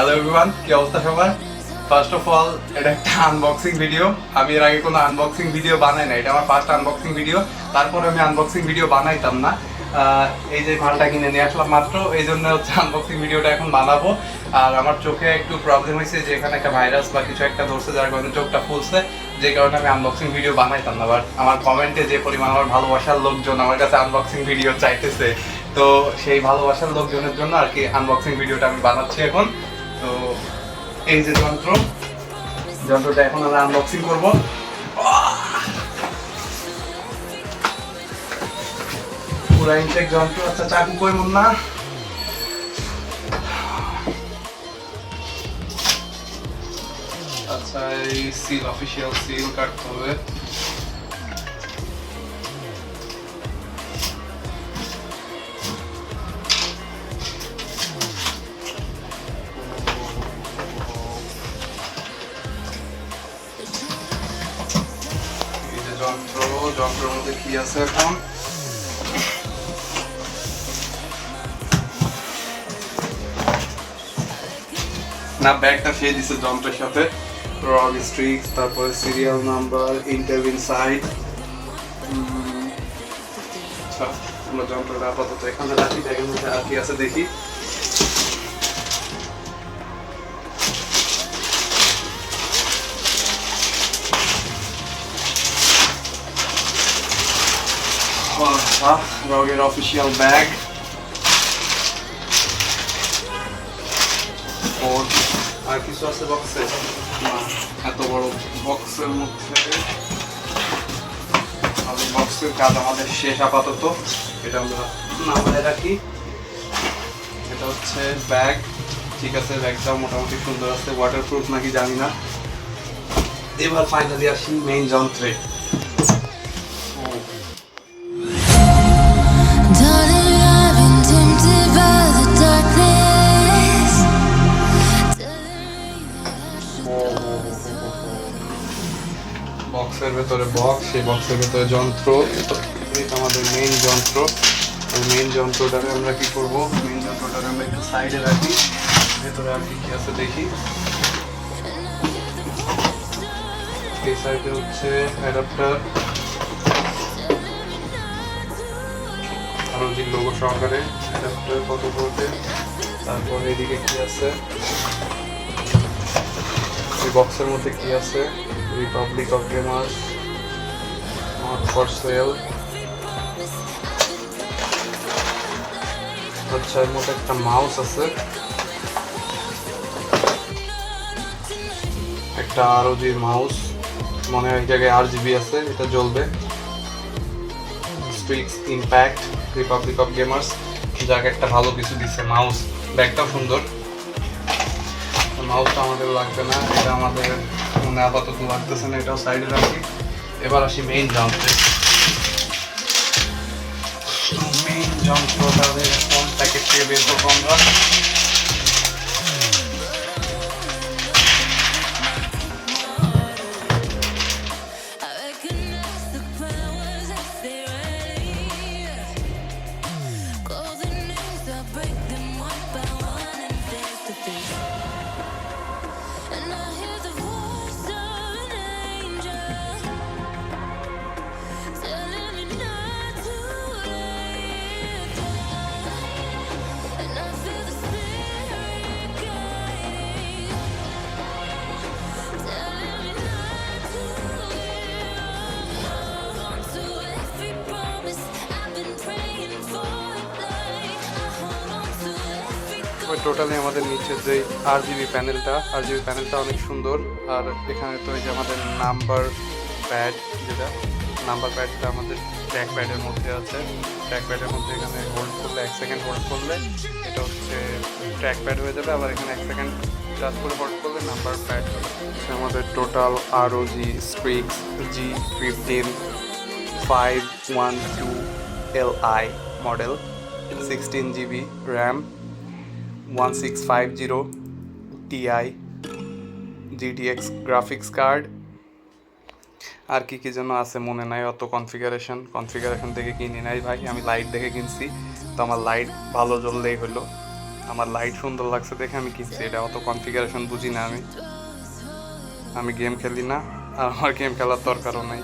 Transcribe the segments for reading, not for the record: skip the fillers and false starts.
Hello everyone, কি অবস্থা সবার? ফার্স্ট অফ অল এটা একটা আনবক্সিং ভিডিও। আমি এর আগে কোনো আনবক্সিং ভিডিও বানাই না, এটা আমার ফার্স্ট আনবক্সিং ভিডিও। তারপরে আমি আনবক্সিং ভিডিও বানাইতাম না। এই যে মালটা কিনে নিয়ে আসলাম মাত্র, এই জন্য হচ্ছে আনবক্সিং ভিডিওটা এখন বানাবো। আর আমার চোখে একটু প্রবলেম হয়েছে যে এখানে একটা ভাইরাস বা কিছু একটা ধরছে, যার কারণে চোখটা ফুলছে, যে কারণে আমি আনবক্সিং ভিডিও বানাইতাম না। বাট আমার কমেন্টে যে পরিমাণ আমার ভালোবাসার লোকজন আমার কাছে আনবক্সিং ভিডিও চাইতেছে, তো সেই ভালোবাসার লোকজনের জন্য আর কি আনবক্সিং ভিডিওটা আমি বানাচ্ছি এখন। তো এই যে যন্ত্রটা এখন আমরা আনবক্সিং করব। পুরা ইনটেক যন্ত্র। আচ্ছা, চাকু কই মন না। আচ্ছা, এই সিল, অফিসিয়াল সিল কাটতে হবে। যন্ত্রের মধ্যে কি আছে এখন? না, ব্যাগটা খেয়ে দিচ্ছে যন্ত্রের সাথে। ROG Strix, তারপরে সিরিয়াল নাম্বার, ইন্টারভিউ সাইট। আচ্ছা, আমরা যন্ত্রটা আপাতত এখানে রাখি, ব্যাগের মধ্যে আর কি আছে দেখি। ROG-এর অফিসিয়াল ব্যাগ। আর কিছু আছে বক্সে? না, এত বড় বক্সের মধ্যে বক্সের কাজ আমাদের শেষ আপাতত। এটা আমরা নামায় রাখি। এটা হচ্ছে ব্যাগ। ঠিক আছে, ব্যাগটাও মোটামুটি সুন্দর আছে, ওয়াটারপ্রুফ নাকি জানি না। এবার ফাইনালি আসি মেইন যন্ত্রে। বক্সের ভেতরে বক্স, সেই বক্সের ভেতরে যন্ত্র। এটা আমাদের মেইন যন্ত্র। এই মেইন যন্ত্রটাকে আমরা কি করব? মেইন যন্ত্রটাকে আমরা একটু সাইডে রাখি, ভেতরে আর কি কি আছে দেখি। এই সাইডে হচ্ছে অ্যাডাপ্টার, ROG লোগো সহকারে অ্যাডাপ্টার কত ভোল্টে। তারপর এদিকে কি আছে? এই বক্সের মধ্যে কি আছে? Republic of gamers, not for sale. আচ্ছা, এর মধ্যে একটা মাউস আছে, একটা ROG মাউস, মনে হয় এই জায়গায় RGB আছে, এটা জ্বলবে। Strix impact, Republic of gamers, যাকে একটা ভালো কিছু দিচ্ছে মাউস। ব্যাগটাও সুন্দর। মাউসটা আমাদের লাগবে না, এটা আমাদের মনে আপাতত লাগতেছে না, এটাও সাইডে রাখি। এবার আসি মেইন যন্ত্রে। মেইন যন্ত্রটা এখন প্যাকেট থেকে বের করবো আমরা। টোটালি আমাদের নিচে যে RGB প্যানেলটা অনেক সুন্দর। আর এখানে তো এই যে আমাদের নাম্বার প্যাডটা আমাদের ট্র্যাক প্যাডের মধ্যে আছে। ট্র্যাক প্যাডের মধ্যে এখানে হোল্ড করলে 1 সেকেন্ড হোল্ড করলে এটা হচ্ছে ট্র্যাক প্যাড হয়ে যাবে, আবার এখানে 1 সেকেন্ড টাচ করে হোল্ড করলে নাম্বার প্যাড হবে। আমাদের total ROG Strix G15 512 Li মডেল, 16GB RAM, 1650 Ti GTX graphics card. আর কি কি যেন আছে মনে নাই, অত কনফিগারেশন থেকে কিনি নাই ভাই, আমি লাইট দেখে কিনছি, তো আমার লাইট ভালো জ্বললেই হলো। আমার লাইট সুন্দর লাগছে দেখে আমি কিনছি। এটা অত কনফিগারেশন বুঝি না আমি গেম খেলি না, আর আমার গেম খেলার দরকারও নাই।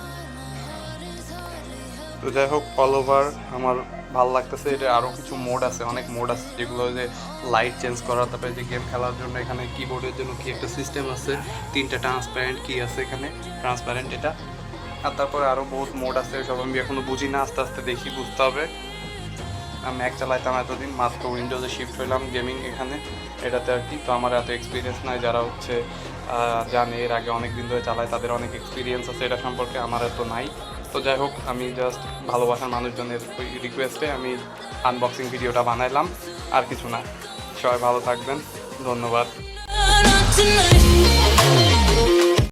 তো যাই হোক, অল ওভার আমার ভালো লাগতেছে। এটা আরও কিছু মোড আছে, অনেক মোড আছে যেগুলো যে লাইট চেঞ্জ করা, তারপরে যে গেম খেলার জন্য এখানে কিবোর্ডের জন্য কি একটা সিস্টেম আছে, 3টা ট্রান্সপারেন্ট কি আছে এখানে, ট্রান্সপারেন্ট এটা, আর তারপরে আরও বহুত মোড আছে, সব আমি এখনও বুঝি না, আস্তে আস্তে দেখি বুঝতে হবে। আমি ম্যাক চালাইতাম এতদিন, মাত্র উইন্ডোজে শিফট হইলাম গেমিং এখানে এটাতে আর কি। তো আমার এত এক্সপিরিয়েন্স নাই, যারা হচ্ছে জানে এর আগে অনেক দিন ধরে চালায় তাদের অনেক এক্সপিরিয়েন্স আছে এটা সম্পর্কে, আমার এত নাই। তো যাই হোক, আমি জাস্ট ভালোবাসার মানুষজনের ওই রিকোয়েস্টে আমি আনবক্সিং ভিডিওটা বানাইলাম, আর কিছু না। সবাই ভালো থাকবেন, ধন্যবাদ।